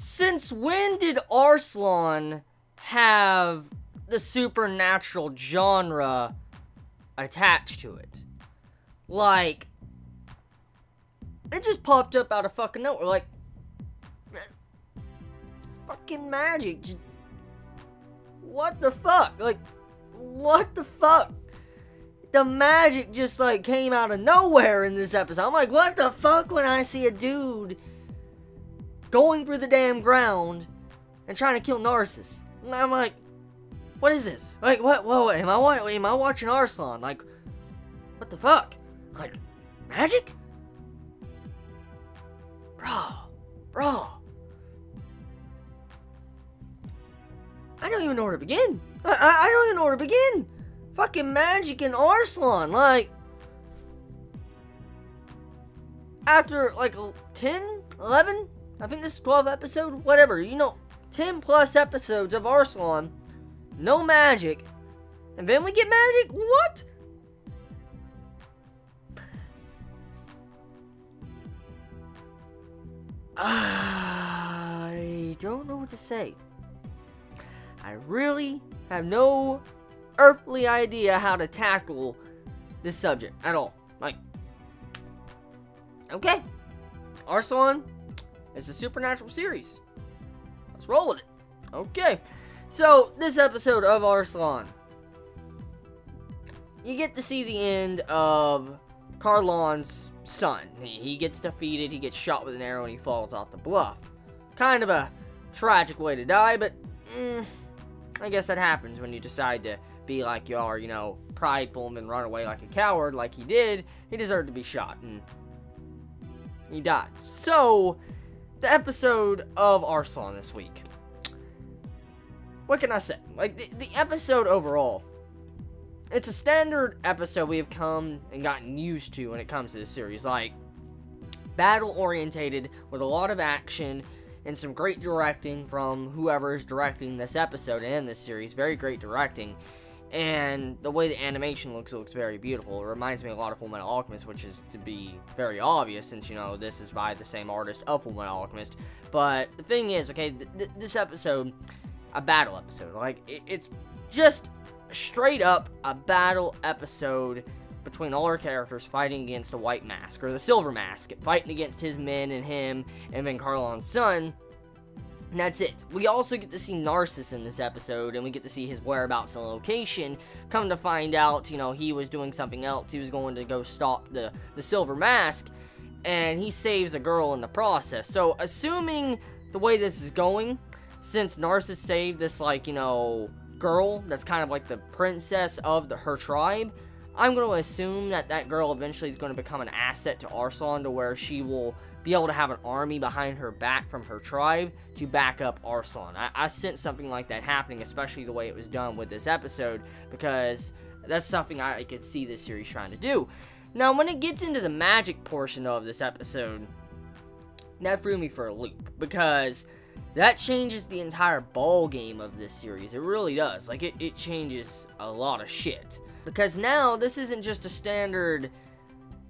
Since when did Arslan have the supernatural genre attached to it? Like, it just popped up out of fucking nowhere. Like, fucking magic. Just, what the fuck? Like, what the fuck? The magic just, like, came out of nowhere in this episode. I'm like, what the fuck when I see a dude going through the damn ground and trying to kill Narcissus? And I'm like, what is this? Like, what? Whoa, am I watching Arslan? Like, what the fuck? Like, magic? Bro. I don't even know where to begin. I don't even know where to begin. Fucking magic and Arslan, like, after, like, 10, 11, I think this is 12 episode, whatever, you know, 10 plus episodes of Arslan, no magic, and then we get magic? What? I don't know what to say. I really have no earthly idea how to tackle this subject at all. Like, okay, Arslan is a supernatural series. Let's roll with it. Okay, so this episode of Arslan, you get to see the end of Karlan's son. He gets defeated, he gets shot with an arrow, and he falls off the bluff. Kind of a tragic way to die, but I guess that happens when you decide to be like you are, you know, prideful and then run away like a coward like he did. He deserved to be shot, and he died. So, the episode of Arslan this week. What can I say? Like, the episode overall, it's a standard episode we have come and gotten used to when it comes to this series. Like, battle-orientated with a lot of action and some great directing from whoever is directing this episode and this series. Very great directing. And the way the animation looks very beautiful. It reminds me a lot of Fullmetal Alchemist, which is to be very obvious since, you know, this is by the same artist of Fullmetal Alchemist. But the thing is, okay, this episode, a battle episode. Like, it's just straight up a battle episode between all our characters fighting against a white mask, or the silver mask, fighting against his men and him, and then Karlan's son. And that's it. We also get to see Narcissus in this episode, and we get to see his whereabouts and location. Come to find out, you know, he was doing something else. He was going to go stop the silver mask, and he saves a girl in the process. So, assuming the way this is going, since Narcissus saved this, like, you know, girl that's kind of like the princess of her tribe, I'm going to assume that that girl eventually is going to become an asset to Arslan, to where she will be able to have an army behind her back from her tribe to back up Arslan. I sense something like that happening, especially the way it was done with this episode, because that's something I could see this series trying to do. Now, when it gets into the magic portion of this episode, that threw me for a loop, because that changes the entire ball game of this series. It really does. Like, it changes a lot of shit. Because now, this isn't just a standard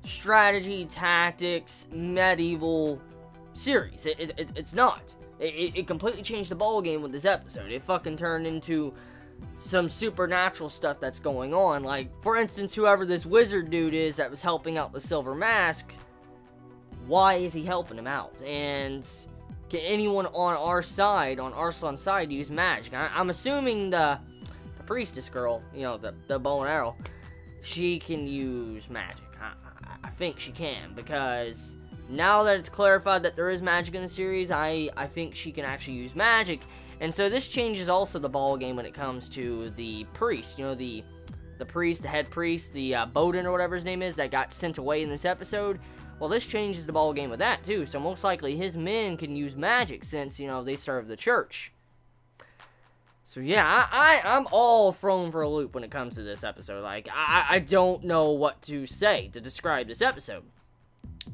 strategy, tactics, medieval series. It's not. It completely changed the ball game with this episode. It fucking turned into some supernatural stuff that's going on. Like, for instance, whoever this wizard dude is that was helping out the Silver Mask, why is he helping him out? And can anyone on our side, on Arslan's side, use magic? I'm assuming the priestess girl, you know, the bow and arrow, she can use magic. I think she can, because now that it's clarified that there is magic in the series, I think she can actually use magic. And so this changes also the ball game when it comes to the priest, you know, the priest, the head priest, the Bowden or whatever his name is, that got sent away in this episode. Well, this changes the ball game with that too, so most likely his men can use magic since, you know, they serve the church. So yeah, I'm all thrown for a loop when it comes to this episode. Like, I don't know what to say to describe this episode,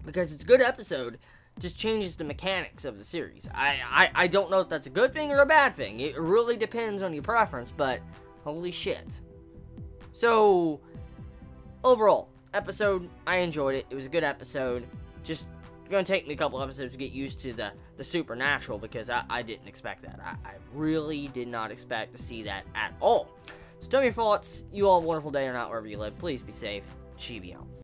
because it's a good episode, just changes the mechanics of the series. I don't know if that's a good thing or a bad thing. It really depends on your preference, but holy shit. So, overall, episode, I enjoyed it. It was a good episode. Just going to take me a couple episodes to get used to the supernatural, because I didn't expect that. I really did not expect to see that at all. So tell me your thoughts. You all have a wonderful day or not, wherever you live. Please be safe. Chibi out.